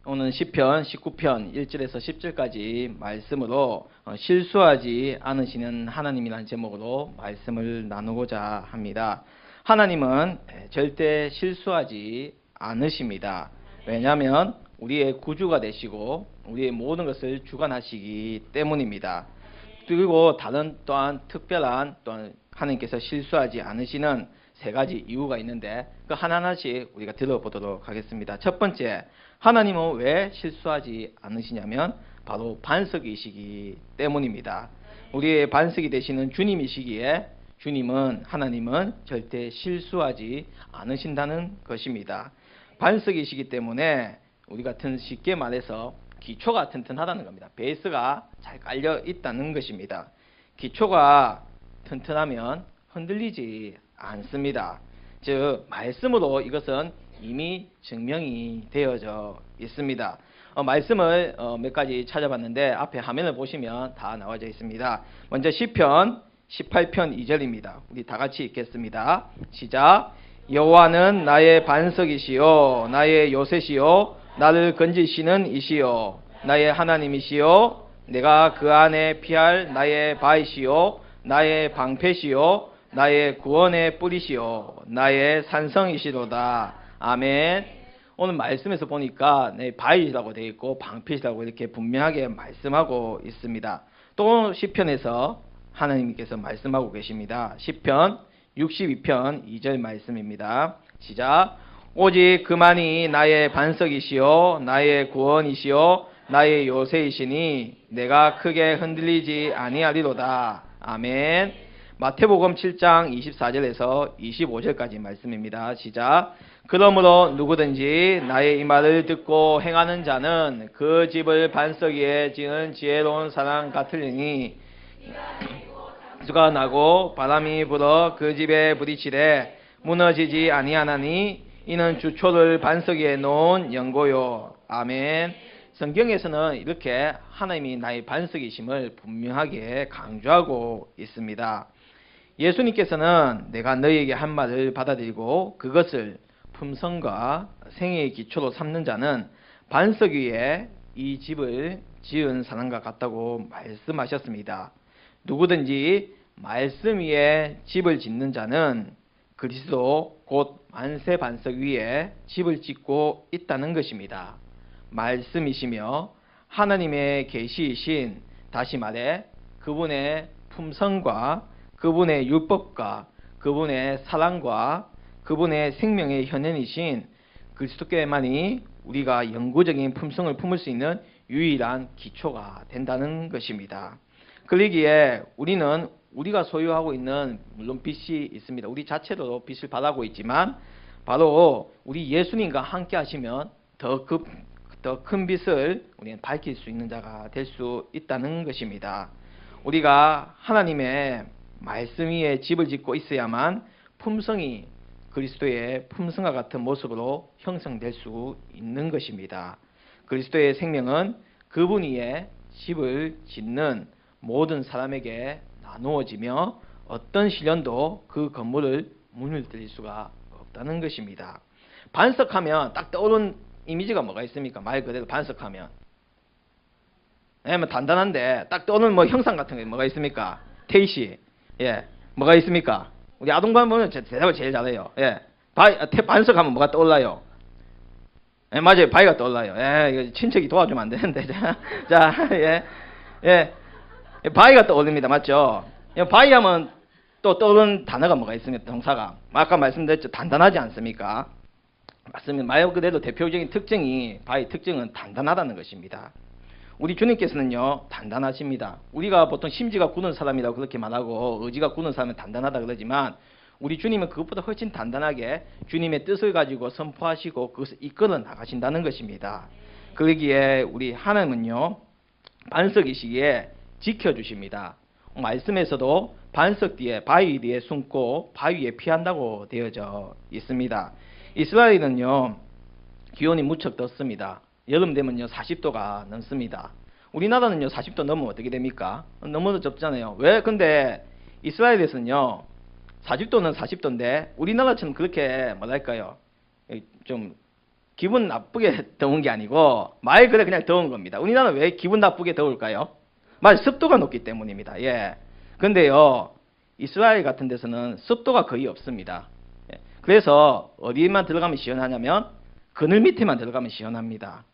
오늘 시편 19편 1절에서 10절까지 말씀으로 실수하지 않으시는 하나님이라는 제목으로 말씀을 나누고자 합니다. 하나님은 절대 실수하지 않으십니다. 왜냐하면 우리의 구주가 되시고 우리의 모든 것을 주관하시기 때문입니다. 그리고 다른 또한 특별한 또한 하나님께서 실수하지 않으시는 세 가지 이유가 있는데 그 하나하나씩 우리가 들어보도록 하겠습니다. 첫 번째, 하나님은 왜 실수하지 않으시냐면 바로 반석이시기 때문입니다. 우리의 반석이 되시는 주님이시기에 하나님은 절대 실수하지 않으신다는 것입니다. 반석이시기 때문에 우리 같은 쉽게 말해서 기초가 튼튼하다는 겁니다. 베이스가 잘 깔려 있다는 것입니다. 기초가 튼튼하면 흔들리지 않습니다. 즉 말씀으로 이것은 이미 증명이 되어져 있습니다. 말씀을 몇 가지 찾아봤는데 앞에 화면을 보시면 다 나와져 있습니다. 먼저 시편 18편 2절입니다. 우리 다 같이 읽겠습니다. 시작. 여호와는 나의 반석이시요 나의 요새시요 나를 건지시는 이시요 나의 하나님이시요 내가 그 안에 피할 나의 바위시요 나의 방패시요 나의 구원의 뿌리시요 나의 산성이시로다. 아멘. 오늘 말씀에서 보니까 바위라고 되어 있고 방패시라고 이렇게 분명하게 말씀하고 있습니다. 또 시편에서 하나님께서 말씀하고 계십니다. 시편 62편 2절 말씀입니다. 시작. 오직 그만이 나의 반석이시요 나의 구원이시요 나의 요새이시니 내가 크게 흔들리지 아니하리로다. 아멘. 마태복음 7장 24절에서 25절까지 말씀입니다. 시작. 그러므로 누구든지 나의 이 말을 듣고 행하는 자는 그 집을 반석 위에 지은 지혜로운 사람 같으리니 수가 나고 바람이 불어 그 집에 부딪히되 무너지지 아니하나니 이는 주초를 반석 위에 놓은 연고요. 아멘. 성경에서는 이렇게 하나님이 나의 반석이심을 분명하게 강조하고 있습니다. 예수님께서는 내가 너희에게 한 말을 받아들이고 그것을 품성과 생애의 기초로 삼는 자는 반석 위에 이 집을 지은 사람과 같다고 말씀하셨습니다. 누구든지 말씀 위에 집을 짓는 자는 그리스도 곧 만세 반석 위에 집을 짓고 있다는 것입니다. 말씀이시며 하나님의 계시이신, 다시 말해 그분의 품성과 그분의 율법과 그분의 사랑과 그분의 생명의 현현이신 그리스도께만이 우리가 영구적인 품성을 품을 수 있는 유일한 기초가 된다는 것입니다. 그러기에 우리는 우리가 소유하고 있는 물론 빛이 있습니다. 우리 자체로 빛을 발하고 있지만 바로 우리 예수님과 함께 하시면 더 큰 빛을 우리는 밝힐 수 있는 자가 될 수 있다는 것입니다. 우리가 하나님의 말씀 위에 집을 짓고 있어야만 품성이 그리스도의 품성과 같은 모습으로 형성될 수 있는 것입니다. 그리스도의 생명은 그분 위에 집을 짓는 모든 사람에게 나누어지며 어떤 시련도 그 건물을 무너뜨릴 수가 없다는 것입니다. 반석하면 딱 떠오르는 이미지가 뭐가 있습니까? 말 그대로 반석하면 단단한데 딱 떠오르는 형상 같은 게 뭐가 있습니까? 테이시. 예, 뭐가 있습니까? 우리 아동반 보면 대답을 제일 잘해요. 예, 반석하면 뭐가 떠올라요? 예, 맞아요. 바위가 떠올라요. 예, 이거 친척이 도와주면 안 되는데. 바위가 떠올립니다. 맞죠? 바위 하면 또 떠오르는 단어가 뭐가 있습니까? 동사가. 아까 말씀드렸죠. 단단하지 않습니까? 맞습니다. 말 그대로 대표적인 특징이, 바위 특징은 단단하다는 것입니다. 우리 주님께서는요, 단단하십니다. 우리가 보통 심지가 굳은 사람이라고 그렇게 말하고 의지가 굳은 사람은 단단하다 그러지만 우리 주님은 그것보다 훨씬 단단하게 주님의 뜻을 가지고 선포하시고 그것을 이끌어 나가신다는 것입니다. 그러기에 우리 하나님은요, 반석이시기에 지켜주십니다. 말씀에서도 반석 뒤에, 바위 뒤에 숨고 바위 위에 피한다고 되어져 있습니다. 이스라엘은요, 기온이 무척 덥습니다. 여름 되면요 40도가 넘습니다. 우리나라는요 40도 넘으면 어떻게 됩니까? 너무 덥잖아요. 왜? 근데 이스라엘에서는요 40도는 40도인데 우리나라처럼 그렇게 뭐랄까요, 좀 기분 나쁘게 더운 게 아니고 말 그대로 그냥 더운 겁니다. 우리나라는 왜 기분 나쁘게 더울까요? 습도가 높기 때문입니다. 예. 근데요, 이스라엘 같은 데서는 습도가 거의 없습니다. 예. 그래서 어디만 들어가면 시원하냐면 그늘 밑에만 들어가면 시원합니다.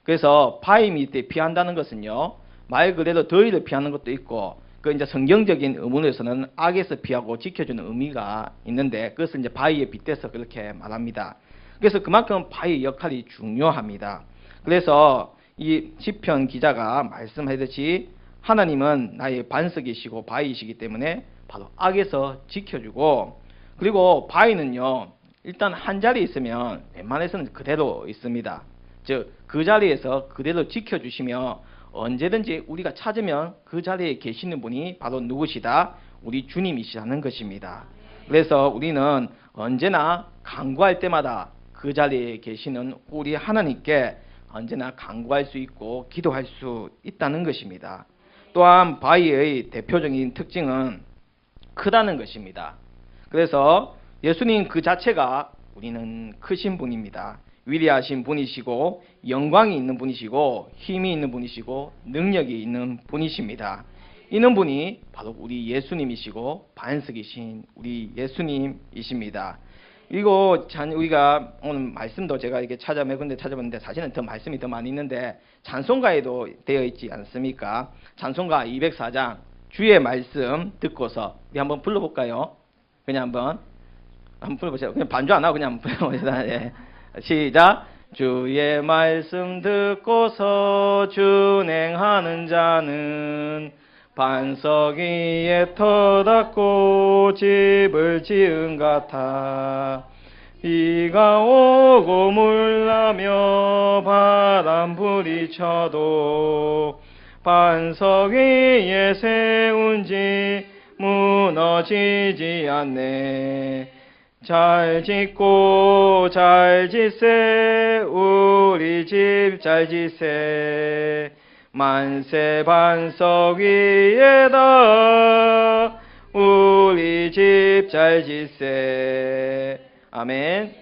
그래서 바위 밑에 피한다는 것은요, 말 그대로 더위를 피하는 것도 있고, 그 이제 성경적인 의문에서는 악에서 피하고 지켜주는 의미가 있는데, 그것을 이제 바위에 빗대서 그렇게 말합니다. 그래서 그만큼 바위의 역할이 중요합니다. 그래서 이 시편 기자가 말씀하듯이 하나님은 나의 반석이시고 바위이시기 때문에 바로 악에서 지켜주고, 그리고 바위는요, 일단 한 자리에 있으면 웬만해서는 그대로 있습니다. 즉, 그 자리에서 그대로 지켜주시며 언제든지 우리가 찾으면 그 자리에 계시는 분이 바로 누구시다? 우리 주님이시라는 것입니다. 그래서 우리는 언제나 간구할 때마다 그 자리에 계시는 우리 하나님께 언제나 간구할 수 있고 기도할 수 있다는 것입니다. 또한 바위의 대표적인 특징은 크다는 것입니다. 그래서 예수님 그 자체가 우리는 크신 분입니다. 위대하신 분이시고 영광이 있는 분이시고 힘이 있는 분이시고 능력이 있는 분이십니다. 이는 분이 바로 우리 예수님이시고 반석이신 우리 예수님이십니다. 그리고 우리가 오늘 말씀도 제가 이렇게 찾아봤는데 사실은 더 말씀이 더 많이 있는데 찬송가에도 되어 있지 않습니까? 찬송가 204장 주의 말씀 듣고서 우리 한번 불러볼까요? 그냥 한번 불러보세요. 그냥 반주 안 하고 그냥 불러보세요. 예. 시작. 주의 말씀 듣고서 준행하는 자는 반석 위에 터닫고 집을 지은 같아. 비가 오고 물나며 바람 부리쳐도 반석 위에 세운 집 무너지지 않네. 잘 짓고 잘 짓세 우리 집 잘 짓세 만세 반석 위에다 우리 집 잘 짓세. 아멘.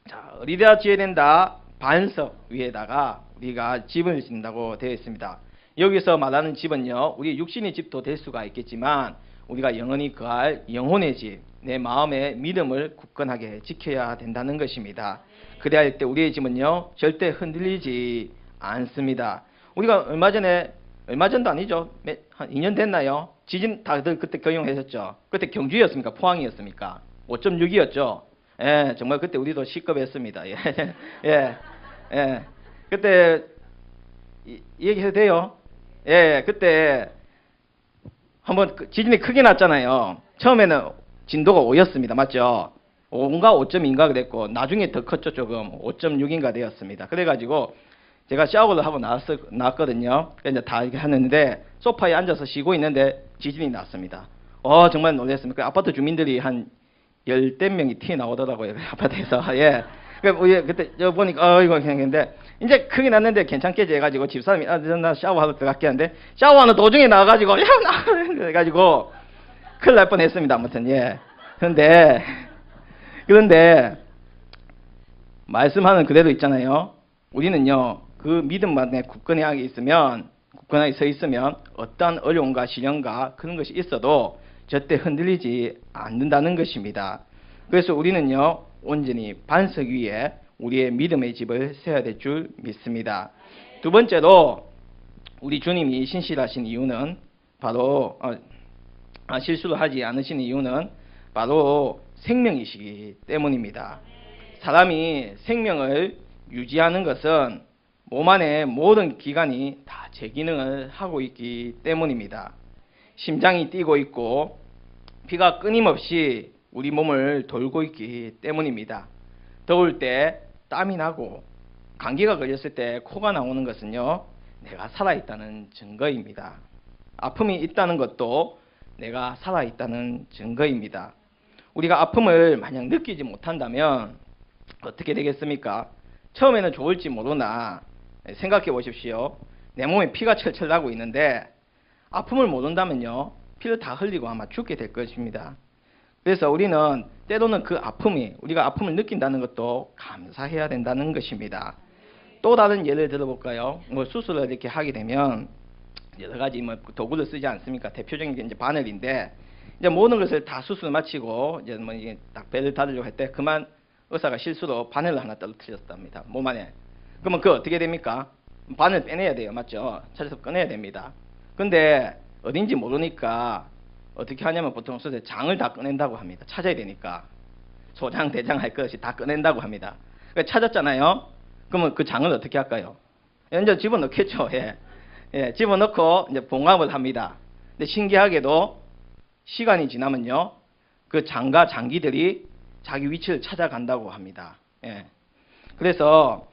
자, 어디다 지어야 된다? 반석 위에다가 우리가 집을 짓는다고 되어 있습니다. 여기서 말하는 집은요, 우리 육신의 집도 될 수가 있겠지만 우리가 영원히 거할 영혼의 집, 내 마음의 믿음을 굳건하게 지켜야 된다는 것입니다. 그래야 할 때 우리의 집은요, 절대 흔들리지 않습니다. 우리가 얼마 전도 아니죠. 한 2년 됐나요? 지진 다들 그때 경영하셨죠? 그때 경주였습니까? 포항이었습니까? 5.6이었죠? 예, 정말 그때 우리도 시급했습니다. 예, 예, 예. 그때, 이 얘기해도 돼요? 예, 그때 한번 지진이 크게 났잖아요. 처음에는 진도가 5였습니다. 맞죠? 5인가 5.2인가 그랬고 나중에 더 컸죠. 조금 5.6인가 되었습니다. 그래가지고 제가 샤워를 하고 나왔거든요. 이제 다 이렇게 하는데 소파에 앉아서 쉬고 있는데 지진이 났습니다. 정말 놀랐습니다. 그 아파트 주민들이 한 10대 명이 튀어나오더라고요. 아파트에서. 예. 그때 저 보니까 이거 했는데 이제 크게 났는데 괜찮게 해가지고 집사람이 나 샤워하러 들어갈게 하는데 샤워하는 도중에 나와가지고 야 나 그래가지고 큰일 날 뻔했습니다. 아무튼 예. 그런데 말씀하는 그대로 있잖아요. 우리는요 그 믿음만에 굳건하게 서 있으면 어떠한 어려움과 시련과 그런 것이 있어도 절대 흔들리지 않는다는 것입니다. 그래서 우리는요 온전히 반석 위에 우리의 믿음의 집을 세워야 될 줄 믿습니다. 두 번째로 우리 주님이 신실하신 이유는 바로 실수를 하지 않으시는 이유는 바로 생명이시기 때문입니다. 사람이 생명을 유지하는 것은 몸 안의 모든 기관이 다 제 기능을 하고 있기 때문입니다. 심장이 뛰고 있고 피가 끊임없이 우리 몸을 돌고 있기 때문입니다. 더울 때 땀이 나고 감기가 걸렸을 때 코가 나오는 것은요, 내가 살아있다는 증거입니다. 아픔이 있다는 것도 내가 살아있다는 증거입니다. 우리가 아픔을 만약 느끼지 못한다면 어떻게 되겠습니까? 처음에는 좋을지 모르나 생각해 보십시오. 내 몸에 피가 철철 나고 있는데 아픔을 모른다면요, 피를 다 흘리고 아마 죽게 될 것입니다. 그래서 우리는 때로는 그 아픔이, 우리가 아픔을 느낀다는 것도 감사해야 된다는 것입니다. 또 다른 예를 들어볼까요? 뭐 수술을 이렇게 하게 되면 여러 가지 뭐 도구를 쓰지 않습니까? 대표적인 게 이제 바늘인데, 이제 모든 것을 다 수술 마치고 이제 뭐 이게 딱 배를 닫으려고 할 때 그만 의사가 실수로 바늘을 하나 떨어뜨렸답니다. 몸 안에. 그러면 그 어떻게 됩니까? 바늘 빼내야 돼요, 맞죠? 찾아서 꺼내야 됩니다. 근데 어딘지 모르니까 어떻게 하냐면 보통 수술에 장을 다 꺼낸다고 합니다. 찾아야 되니까. 소장, 대장 할 것이 다 꺼낸다고 합니다. 그러니까 찾았잖아요. 그러면 그 장을 어떻게 할까요? 이제 집어넣겠죠. 예. 예, 집어넣고 이제 봉합을 합니다. 근데 신기하게도 시간이 지나면요, 그 장과 장기들이 자기 위치를 찾아간다고 합니다. 예. 그래서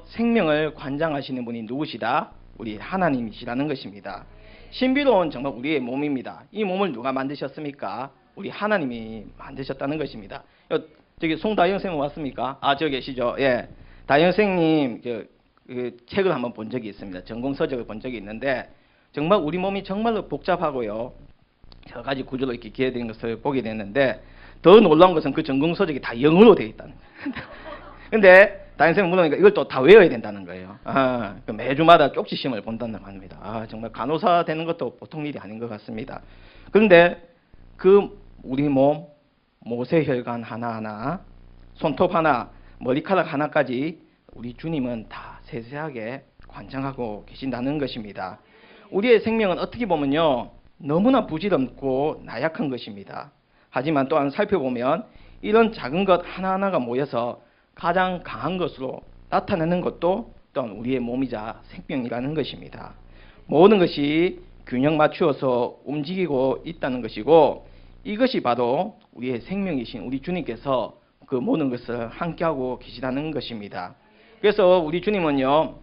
생명을 관장하시는 분이 누구시다? 우리 하나님이시라는 것입니다. 신비로운 정말 우리의 몸입니다. 이 몸을 누가 만드셨습니까? 우리 하나님이 만드셨다는 것입니다. 저기 송다영 선생님 왔습니까? 아, 저기 계시죠? 예. 다영 선생님 그 책을 한번 본 적이 있습니다. 전공 서적을 본 적이 있는데 정말 우리 몸이 정말로 복잡하고요, 여러 가지 구조로 이렇게 기여된 것을 보게 됐는데, 더 놀라운 것은 그 전공 서적이 다 영어로 되어 있다는 거예요. 근데 다영 선생님 물으니까 이걸 또 다 외워야 된다는 거예요. 그 매주마다 쪽지 시험을 본다는 겁니다. 정말 간호사 되는 것도 보통 일이 아닌 것 같습니다. 그런데 그 우리 몸, 모세혈관 하나하나, 손톱 하나, 머리카락 하나까지 우리 주님은 다 세세하게 관장하고 계신다는 것입니다. 우리의 생명은 어떻게 보면요, 너무나 부질없고 나약한 것입니다. 하지만 또한 살펴보면 이런 작은 것 하나하나가 모여서 가장 강한 것으로 나타내는 것도 또한 우리의 몸이자 생명이라는 것입니다. 모든 것이 균형 맞추어서 움직이고 있다는 것이고, 이것이 바로 우리의 생명이신 우리 주님께서 그 모든 것을 함께하고 계시다는 것입니다. 그래서 우리 주님은요,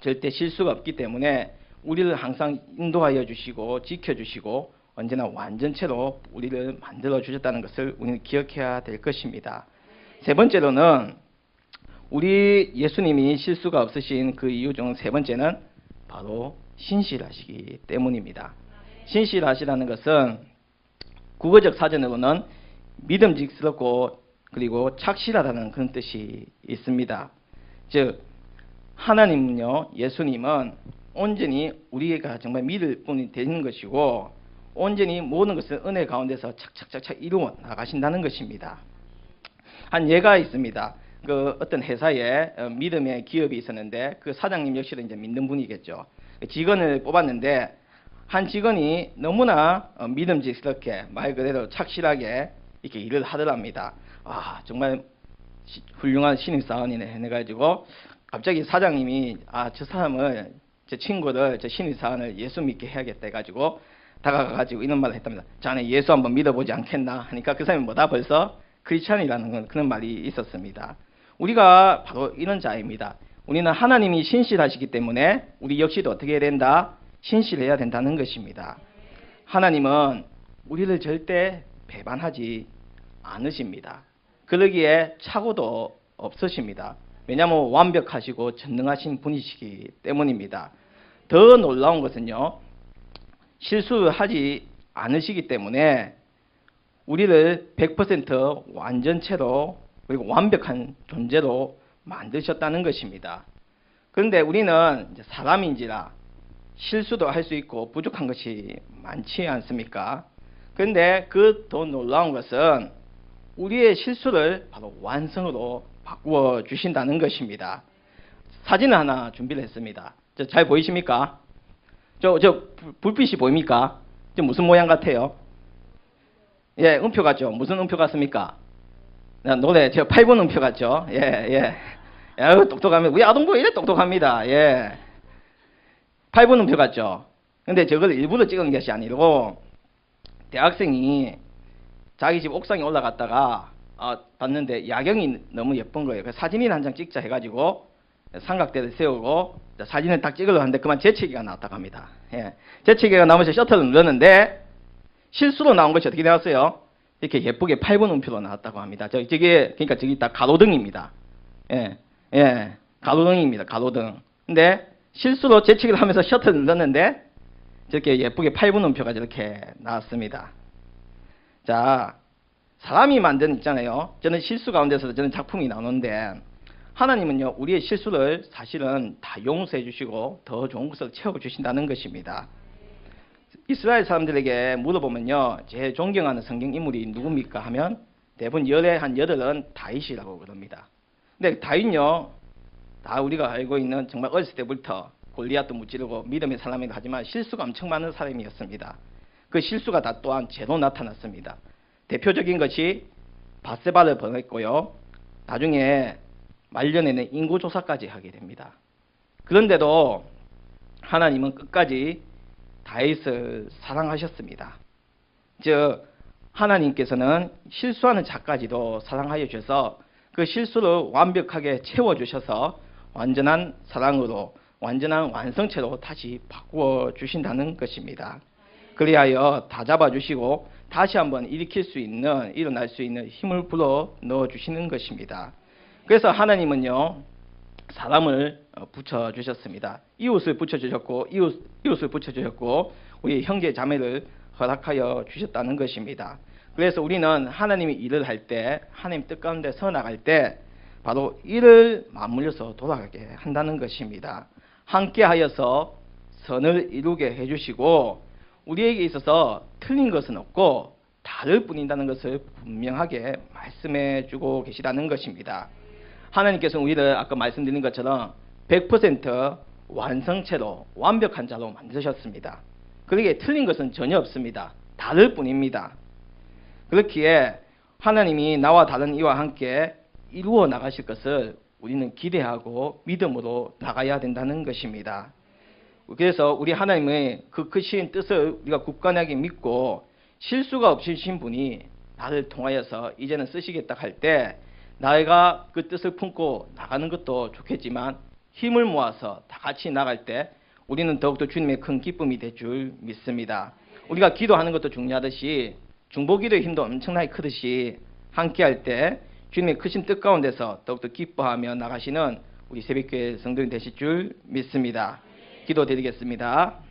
절대 실수가 없기 때문에 우리를 항상 인도하여 주시고 지켜주시고 언제나 완전체로 우리를 만들어 주셨다는 것을 우리는 기억해야 될 것입니다. 세 번째로는 우리 예수님이 실수가 없으신 그 이유 중 세 번째는 바로 신실하시기 때문입니다. 신실하시라는 것은 국어적 사전으로는 믿음직스럽고 그리고 착실하다는 그런 뜻이 있습니다. 즉 하나님은요, 예수님은 온전히 우리가 정말 믿을 뿐이 되는 것이고 온전히 모든 것을 은혜 가운데서 착착착착 이루어 나가신다는 것입니다. 한 예가 있습니다. 그 어떤 회사에 믿음의 기업이 있었는데 그 사장님 역시도 이제 믿는 분이겠죠. 직원을 뽑았는데 한 직원이 너무나 믿음직스럽게 말 그대로 착실하게 이렇게 일을 하더랍니다. 정말 훌륭한 신입사원이네 해가지고 갑자기 사장님이 저 사람을, 제 친구를, 제 신입사원을 예수 믿게 해야겠다 해가지고 다가가가지고 이런 말을 했답니다. 자네 예수 한번 믿어보지 않겠나 하니까 그 사람이 뭐다 벌써 크리스찬이라는 그런 말이 있었습니다. 우리가 바로 이런 자입니다. 우리는 하나님이 신실하시기 때문에 우리 역시도 어떻게 해야 된다? 신실해야 된다는 것입니다. 하나님은 우리를 절대 배반하지 않으십니다. 그러기에 착오도 없으십니다. 왜냐하면 완벽하시고 전능하신 분이시기 때문입니다. 더 놀라운 것은요, 실수를 하지 않으시기 때문에 우리를 100% 완전체로 그리고 완벽한 존재로 만드셨다는 것입니다. 그런데 우리는 이제 사람인지라 실수도 할 수 있고 부족한 것이 많지 않습니까? 그런데 그 더 놀라운 것은 우리의 실수를 바로 완성으로 바꾸어 주신다는 것입니다. 사진을 하나 준비를 했습니다. 잘 보이십니까? 저 불빛이 보입니까? 저 무슨 모양 같아요? 예, 음표 같죠? 무슨 음표 같습니까? 노래, 8번 음표 같죠? 예. 똑똑합니다. 우리 아동부 이래 똑똑합니다. 예. 8번 음표 같죠? 근데 저걸 일부러 찍은 것이 아니고, 대학생이 자기 집 옥상에 올라갔다가, 봤는데 야경이 너무 예쁜 거예요. 그래서 사진이나 한 장 찍자 해가지고, 삼각대를 세우고, 사진을 딱 찍으려고 하는데 그만 재채기가 나왔다고 합니다. 예. 재채기가 나오면서 셔터를 눌렀는데, 실수로 나온 것이 어떻게 나왔어요? 이렇게 예쁘게 8번 음표로 나왔다고 합니다. 그러니까 저기 딱 가로등입니다. 예. 가로등입니다. 가로등. 근데 실수로 재채기를 하면서 셔터를 눌렀는데 저렇게 예쁘게 8번 음표가 저렇게 나왔습니다. 자, 사람이 만든 있잖아요. 저는 실수 가운데서 저는 작품이 나오는데 하나님은요 우리의 실수를 사실은 다 용서해 주시고 더 좋은 것을 채워 주신다는 것입니다. 이스라엘 사람들에게 물어보면요 제일 존경하는 성경 인물이 누굽니까 하면 대부분 열의 한 8은 다윗이라고 그럽니다. 근데 다윗요 다 우리가 알고 있는 정말 어렸을 때부터 골리앗도 무찌르고 믿음의 사람이라 하지만 실수가 엄청 많은 사람이었습니다. 그 실수가 다 또한 죄로 나타났습니다. 대표적인 것이 밧세바를 범했고요. 나중에 말년에는 인구조사까지 하게 됩니다. 그런데도 하나님은 끝까지 다윗을 사랑하셨습니다. 즉 하나님께서는 실수하는 자까지도 사랑하여 주셔서 그 실수를 완벽하게 채워주셔서 완전한 사랑으로 완전한 완성체로 다시 바꾸어 주신다는 것입니다. 그리하여 다 잡아주시고 다시 한번 일어날 수 있는 힘을 불어 넣어주시는 것입니다. 그래서 하나님은요 사람을 붙여주셨습니다. 이웃을 붙여주셨고 이웃을 붙여주셨고 우리 형제 자매를 허락하여 주셨다는 것입니다. 그래서 우리는 하나님이 일을 할 때 하나님 뜻 가운데 서 나갈 때 바로 이를 맞물려서 돌아가게 한다는 것입니다. 함께 하여서 선을 이루게 해주시고 우리에게 있어서 틀린 것은 없고 다를 뿐인다는 것을 분명하게 말씀해 주고 계시다는 것입니다. 하나님께서는 우리를 아까 말씀드린 것처럼 100% 완성체로 완벽한 자로 만드셨습니다. 그러기에 틀린 것은 전혀 없습니다. 다를 뿐입니다. 그렇기에 하나님이 나와 다른 이와 함께 이루어 나가실 것을 우리는 기대하고 믿음으로 나가야 된다는 것입니다. 그래서 우리 하나님의 그 크신 뜻을 우리가 굳건하게 믿고 실수가 없으신 분이 나를 통하여서 이제는 쓰시겠다 할 때 나가 그 뜻을 품고 나가는 것도 좋겠지만 힘을 모아서 다 같이 나갈 때 우리는 더욱더 주님의 큰 기쁨이 될 줄 믿습니다. 우리가 기도하는 것도 중요하듯이 중보기도의 힘도 엄청나게 크듯이 함께할 때 주님의 크신 뜻 가운데서 더욱더 기뻐하며 나가시는 우리 새벽교회 성도님 되실 줄 믿습니다. 기도드리겠습니다.